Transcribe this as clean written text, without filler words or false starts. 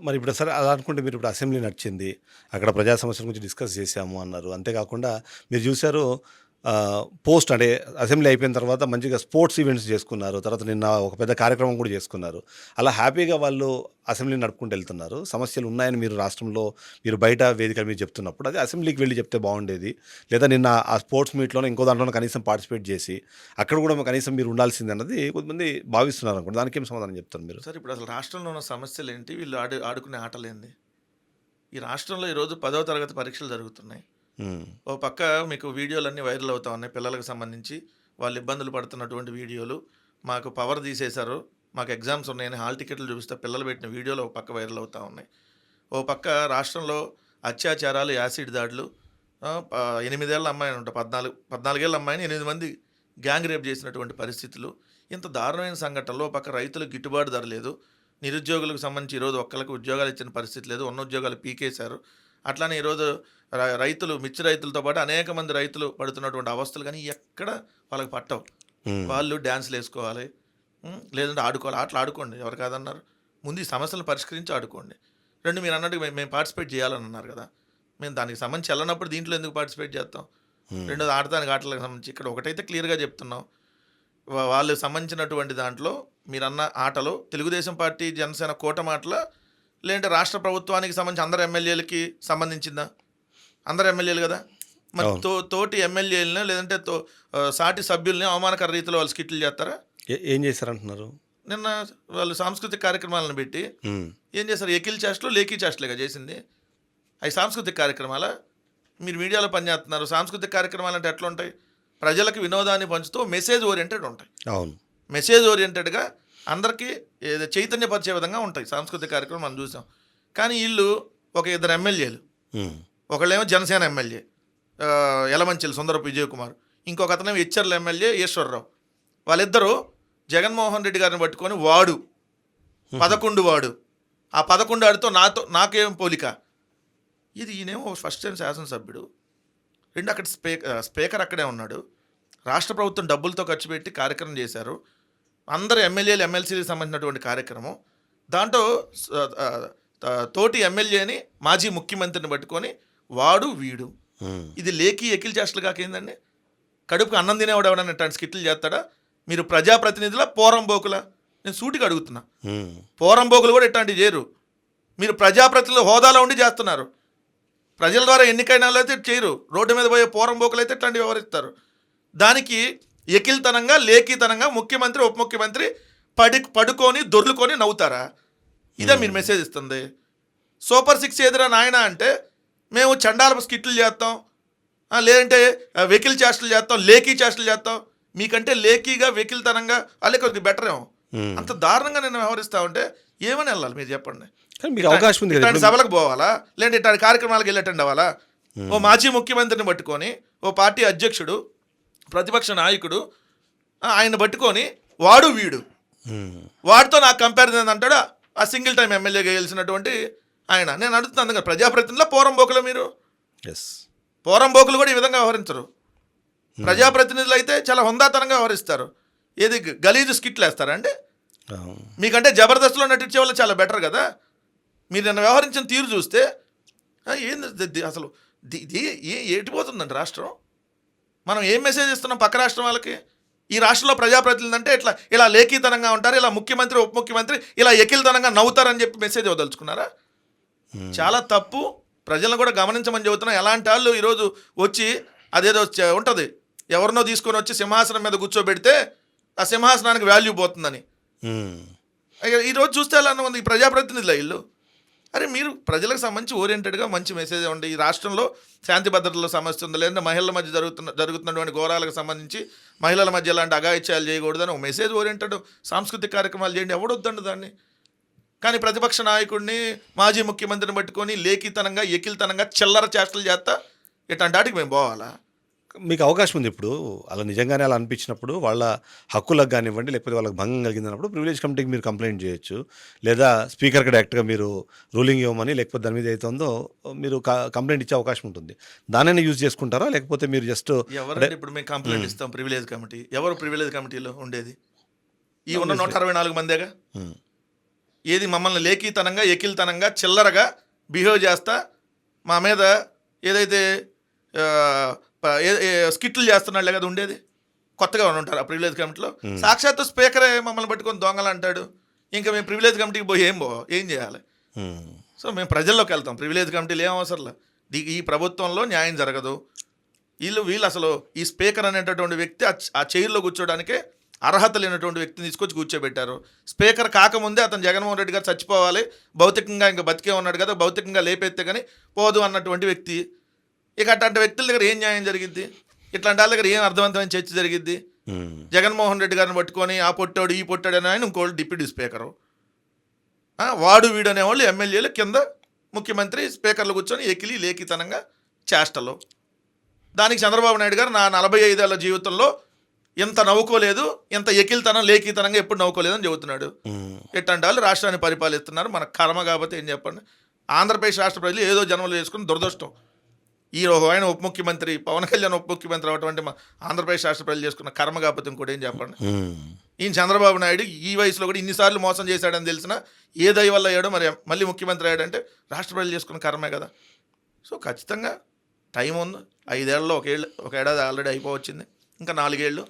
మరి ఇప్పుడు సరే అలా అనుకుంటే మీరు ఇప్పుడు అసెంబ్లీ నడిచింది. అక్కడ ప్రజా సమస్యల గురించి డిస్కస్ చేశాము అన్నారు. అంతేకాకుండా మీరు చూసారు పోస్ట్ అంటే అసెంబ్లీ అయిపోయిన తర్వాత మంచిగా స్పోర్ట్స్ ఈవెంట్స్ చేసుకున్నారు. తర్వాత నిన్న ఒక పెద్ద కార్యక్రమం కూడా చేసుకున్నారు. అలా హ్యాపీగా వాళ్ళు అసెంబ్లీ నడుపుకుంటూ వెళ్తున్నారు. సమస్యలు ఉన్నాయని మీరు రాష్ట్రంలో మీరు బయట వేదికల మీద చెప్తున్నప్పుడు అది అసెంబ్లీకి వెళ్లి చెప్తే బాగుండేది. లేదా నిన్న ఆ స్పోర్ట్స్ మీట్‌లోనో ఇంకో దాంట్లోనో కనీసం పార్టిసిపేట్ చేసి అక్కడ కూడా కనీసం మీరు ఉండాల్సింది అన్నది కొంతమంది భావిస్తున్నారు అనుకోండి. దానికేం సమాధానం చెప్తారు మీరు? సార్ ఇప్పుడు అసలు రాష్ట్రంలో ఉన్న సమస్యలేంటి? వీళ్ళు ఆడుకునే ఆటలేంది? ఈ రాష్ట్రంలో ఈరోజు 10వ తరగతి పరీక్షలు జరుగుతున్నాయి. హ్మ్. ఓ పక్క మీకు వీడియోలన్నీ వైరల్ అవుతా ఉన్నాయి. పిల్లలకు సంబంధించి వాళ్ళు ఇబ్బందులు పడుతున్నటువంటి వీడియోలు. మాకు పవర్ తీసేశారు. మాకు ఎగ్జామ్స్ ఉన్నాయని హాల్ టికెట్లు చూపిస్తే పిల్లలు పెట్టిన వీడియోలు ఒక పక్క వైరల్ అవుతా ఉన్నాయి. ఓ పక్క రాష్ట్రంలో అత్యాచారాలు, యాసిడ్ దాడులు 8 ఏళ్ల అమ్మాయిని 14 ఏళ్ల అమ్మాయిని 8 మంది గ్యాంగ్ రేప్ చేసినటువంటి పరిస్థితులు. ఇంత దారుణమైన సంఘటనలో ఓ పక్క రైతులకు గిట్టుబాటు ధర లేదు. నిరుద్యోగులకు సంబంధించి ఈరోజు ఒక్కళ్ళకి ఉద్యోగాలు ఇచ్చిన పరిస్థితి లేదు. ఉన్న ఉద్యోగాలు పీకేశారు. అట్లానే ఈరోజు రైతులు మిర్చి రైతులతో పాటు అనేక మంది రైతులు పడుతున్నటువంటి అవస్థలు కానీ ఎక్కడ వాళ్ళకి పట్టవు. హ్మ్. వాళ్ళు డ్యాన్స్లు వేసుకోవాలి, లేదంటే ఆడుకోవాలి. ఆటలు ఆడుకోండి, ఎవరు కాదన్నారు. ముందు ఈ సమస్యలను పరిష్కరించి ఆడుకోండి. రెండు మీరు అన్నట్టు మేము పార్టిసిపేట్ చేయాలని అన్నారు కదా, మేము దానికి సంబంధించి వెళ్ళనప్పుడు దీంట్లో ఎందుకు పార్టిసిపేట్ చేస్తాం? హ్మ్. రెండోది ఆడటానికి ఆటలకు సంబంధించి ఇక్కడ ఒకటైతే క్లియర్గా చెప్తున్నాం. వాళ్ళు సంబంధించినటువంటి దాంట్లో మీరన్న ఆటలో తెలుగుదేశం పార్టీ జనసేన కూటమి ఆటలా, లేదంటే రాష్ట్ర ప్రభుత్వానికి సంబంధించి అందరు ఎమ్మెల్యేలకి సంబంధించిందా? అందరు ఎమ్మెల్యేలు కదా, మరి అవును. తోటి ఎమ్మెల్యేలని లేదంటే సాటి సభ్యుల్ని అవమానకర రీతిలో వాళ్ళు స్కిట్లు చేస్తారా? ఏం చేశారంటున్నారు? నిన్న వాళ్ళు సాంస్కృతిక కార్యక్రమాలను పెట్టి హ్మ్. ఏం చేస్తారు? ఎకిల్ చేష్టలు లేకీ చేష్టలేగా చేసింది. అవి సాంస్కృతిక కార్యక్రమాలా? మీరు మీడియాలో పనిచేస్తున్నారు. సాంస్కృతిక కార్యక్రమాలు అంటే ఎట్లా ఉంటాయి? ప్రజలకు వినోదాన్ని పంచుతూ మెసేజ్ ఓరియంటెడ్ ఉంటాయి. అవును. మెసేజ్ ఓరియంటెడ్గా అందరికీ ఏదో చైతన్యపరిచే విధంగా ఉంటాయి సాంస్కృతిక కార్యక్రమం మనం చూసాం. కానీ వీళ్ళు ఒక ఇద్దరు ఎమ్మెల్యేలు, హ్మ్. ఒకళ్ళేమో జనసేన ఎమ్మెల్యే యలమంచిలి సుందరపు విజయ్ కుమార్, ఇంకొక అతనేమో హెచ్చర్ల ఎమ్మెల్యే ఈశ్వరరావు. వాళ్ళిద్దరూ జగన్మోహన్ రెడ్డి గారిని పట్టుకొని వాడు 11 వాడు, ఆ 11 ఆడితో నాకేం పోలిక. ఇది ఈయనేమో ఫస్ట్ టైం శాసనసభ్యుడు, రెండు అక్కడ స్పీకర్ అక్కడే ఉన్నాడు. రాష్ట్ర ప్రభుత్వం డబ్బులతో ఖర్చు పెట్టి కార్యక్రమం చేశారు. అందరు ఎమ్మెల్యేలు ఎమ్మెల్సీలకు సంబంధించినటువంటి కార్యక్రమం. దాంట్లో తోటి ఎమ్మెల్యేని మాజీ ముఖ్యమంత్రిని పట్టుకొని వాడు వీడు, హ్మ్. ఇది లేకి ఎకిల్ చేష్టలు కాకేందండి? కడుపుకు అన్నం తినేవాడు ఎవడన్నా ఇట్లాంటి స్కిట్లు చేస్తాడా? మీరు ప్రజాప్రతినిధుల పోరంబోకుల? నేను సూటిగా అడుగుతున్నా. హ్మ్. పోరంబోకులు కూడా ఇట్లాంటివి చేయరు. మీరు ప్రజాప్రతినిధుల హోదాలో ఉండి చేస్తున్నారు. ప్రజల ద్వారా ఎన్నికైన వాళ్ళు అయితే చేయరు. రోడ్డు మీద పోయే పోరంబోకులు అయితే ఇట్లాంటివి వ్యవహరిస్తారు. దానికి ఎకిల్తనంగా లేఖీతనంగా ముఖ్యమంత్రి ఉప ముఖ్యమంత్రి పడుకొని దొర్లుకొని నవ్వుతారా? ఇదే మీరు మెసేజ్ ఇస్తుంది. సూపర్ 6 ఎదురా నాయన అంటే మేము చండాలపు స్కిట్లు చేస్తాం, లేదంటే వెకిల్ చేష్టలు చేస్తాం, లేఖీ చేష్టలు చేస్తాం. మీకంటే లేఖీగా వెకిల్తనంగా వాళ్ళే కొద్దిగా బెటర్ ఏమో. హ్మ్. అంత దారుణంగా నేను వ్యవహరిస్తా ఉంటే ఏమని వెళ్ళాలి మీరు చెప్పండి? కానీ మీకు అవకాశం ఉంది కదా ఇట్లాంటి ఇప్పుడు. సభలకు పోవాలా, లేదంటే ఇట్లాంటి కార్యక్రమాలకు వెళ్ళి అటెండ్ అవ్వాలా? ఓ మాజీ ముఖ్యమంత్రిని పట్టుకొని, ఓ పార్టీ అధ్యక్షుడు, ప్రతిపక్ష నాయకుడు ఆయన పట్టుకొని వాడు వీడు, హ్మ్. వాడితో నాకు కంపారిజన్ అంటాడు ఆ సింగిల్ టైం ఎమ్మెల్యేగా గెలిచినటువంటి ఆయన. నేను అడుగుతున్నాను కదా, ప్రజాప్రతినిధుల పోరంబోకులు మీరు? ఎస్. పోరంబోకులు కూడా ఈ విధంగా వ్యవహరించరు. ప్రజాప్రతినిధులు అయితే చాలా హుందాతనంగా వ్యవహరిస్తారు. ఏది గలీజు స్కిట్లు వేస్తారా అండి? అవును. మీకంటే జబర్దస్త్లో నటించే వాళ్ళు చాలా బెటర్ కదా. మీరు నిన్న వ్యవహరించిన తీరు చూస్తే ఏంది అసలు ఏటిపోతుందండి రాష్ట్రం? మనం ఏం మెసేజ్ ఇస్తున్నాం పక్క రాష్ట్రం వాళ్ళకి? ఈ రాష్ట్రంలో ప్రజాప్రతినిధులు అంటే ఇలా లేఖీతనంగా ఉంటారు, ఇలా ముఖ్యమంత్రి ఉప ముఖ్యమంత్రి ఇలా ఎకిల్తనంగా నవ్వుతారని చెప్పి మెసేజ్ ఇవ్వదలుచుకున్నారా? చాలా తప్పు. ప్రజలను కూడా గమనించమని చెబుతున్నాం. ఎలాంటి వాళ్ళు ఈరోజు వచ్చి అదేదో ఉంటుంది, ఎవరినో తీసుకొని వచ్చి సింహాసనం మీద కూర్చోబెడితే ఆ సింహాసనానికి వాల్యూ పోతుందని. హ్మ్. ఈరోజు చూస్తే ఎలా ఉంది ఈ ప్రజాప్రతినిధుల ఇల్లు? అరే మీరు ప్రజలకు సంబంధించి ఓరియంటెడ్గా మంచి మెసేజ్ ఇవ్వండి. ఈ రాష్ట్రంలో శాంతి భద్రతల సమస్య ఉంది, లేదంటే మహిళల మధ్య జరుగుతున్నటువంటి ఘోరాలకు సంబంధించి మహిళల మధ్య ఎలాంటి అఘాయిత్యాలు చేయకూడదని ఒక మెసేజ్ ఓరియంటెడ్ సాంస్కృతిక కార్యక్రమాలు చేయండి. ఎవడొద్దండి దాన్ని. కానీ ప్రతిపక్ష నాయకుడిని మాజీ ముఖ్యమంత్రిని పట్టుకొని లేఖితనంగా ఎకిల్తనంగా చిల్లర చేష్టలు చేస్తా ఇట్లాంటి వాటికి మేము పోవాలా? మీకు అవకాశం ఉంది ఇప్పుడు. అలా నిజంగానే అలా అనిపించినప్పుడు వాళ్ళ హక్కులకు కానివ్వండి, లేకపోతే వాళ్ళకి భంగం కలిగిందన్నప్పుడు ప్రివిలేజ్ కమిటీకి మీరు కంప్లైంట్ చేయొచ్చు. లేదా స్పీకర్కి డైరెక్ట్గా మీరు రూలింగ్ ఇవ్వమని, లేకపోతే దాని మీద ఏదైతే ఉందో మీరు కంప్లైంట్ ఇచ్చే అవకాశం ఉంటుంది. దానైనా యూజ్ చేసుకుంటారా? లేకపోతే మీరు జస్ట్ ఎవరంటే ఇప్పుడు మేము కంప్లైంట్ ఇస్తాం ప్రివిలేజ్ కమిటీ? ఎవరు ప్రివిలేజ్ కమిటీలో ఉండేది? ఈ ఉన్న 164 మందేగా. ఏది మమ్మల్ని లేఖీతనంగా ఎకిల్తనంగా చిల్లరగా బిహేవ్ చేస్తా మా మీద ఏదైతే స్కిట్లు చేస్తున్నాళ్ళే కదా ఉండేది. కొత్తగా ఉంటారు ఆ ప్రివిలేజ్ కమిటీలో. సాక్షాత్తు స్పీకరే మమ్మల్ని పట్టుకొని దొంగలు అంటాడు. ఇంకా మేము ప్రివిలేజ్ కమిటీకి పోయి ఏం చేయాలి? సో మేము ప్రజల్లోకి వెళ్తాం. ప్రివిలేజ్ కమిటీలు ఏం అవసరంలా. ఈ ప్రభుత్వంలో న్యాయం జరగదు. వీళ్ళు అసలు ఈ స్పీకర్ అనేటటువంటి వ్యక్తి ఆ చైర్లో కూర్చోడానికే అర్హత లేనటువంటి వ్యక్తిని తీసుకొచ్చి కూర్చోబెట్టారు. స్పీకర్ కాకముందే అతను జగన్మోహన్ రెడ్డి గారు చచ్చిపోవాలి, భౌతికంగా ఇంకా బతికే ఉన్నాడు కదా, భౌతికంగా లేపెత్తే కానీ పోదు అన్నటువంటి వ్యక్తి. ఇక అట్లాంటి వ్యక్తుల దగ్గర ఏం న్యాయం జరిగిద్ది? ఇట్లాంటి వాళ్ళ దగ్గర ఏం అర్థవంతమైన చర్చ జరిగిద్ది? జగన్మోహన్ రెడ్డి గారిని పట్టుకొని ఆ పొట్టాడు ఈ పొట్టాడు అని ఆయన ఇంకోళ్ళు డిప్యూటీ స్పీకరు, వాడు వీడు అనేవాళ్ళు ఎమ్మెల్యేలు, కింద ముఖ్యమంత్రి స్పీకర్లు కూర్చొని ఎకిలి లేఖితనంగా చేష్టలు. దానికి చంద్రబాబు నాయుడు గారు నా 45 ఏళ్ల జీవితంలో ఇంత నవ్వుకోలేదు, ఇంత ఎకిల్తనం లేఖితనంగా ఎప్పుడు నవ్వుకోలేదని చెబుతున్నాడు. ఇట్లాంటి వాళ్ళు రాష్ట్రాన్ని పరిపాలిస్తున్నారు. మన కర్మ కాబట్టి ఏం చెప్పండి. ఆంధ్రప్రదేశ్ రాష్ట్ర ప్రజలు ఏదో జన్మలు చేసుకుని దురదృష్టం. ఆయన ఉప ముఖ్యమంత్రి, పవన్ కళ్యాణ్ ఉప ముఖ్యమంత్రి అటువంటి మా ఆంధ్రప్రదేశ్ రాష్ట్ర ప్రజలు చేసుకున్న కర్మ కాకపోతే ఇంకోటి ఏం చెప్పండి. ఈయన చంద్రబాబు నాయుడు ఈ వయసులో కూడా ఇన్నిసార్లు మోసం చేశాడని తెలిసినా ఏ దయ వల్ల అయ్యాడో, మరి మళ్ళీ ముఖ్యమంత్రి అయ్యాడంటే రాష్ట్ర ప్రజలు చేసుకున్న కర్మే కదా. సో ఖచ్చితంగా టైం ఉంది. 5 ఏళ్ళలో ఒక ఏడాది ఆల్రెడీ అయిపోవచ్చింది, ఇంకా 4 ఏళ్ళు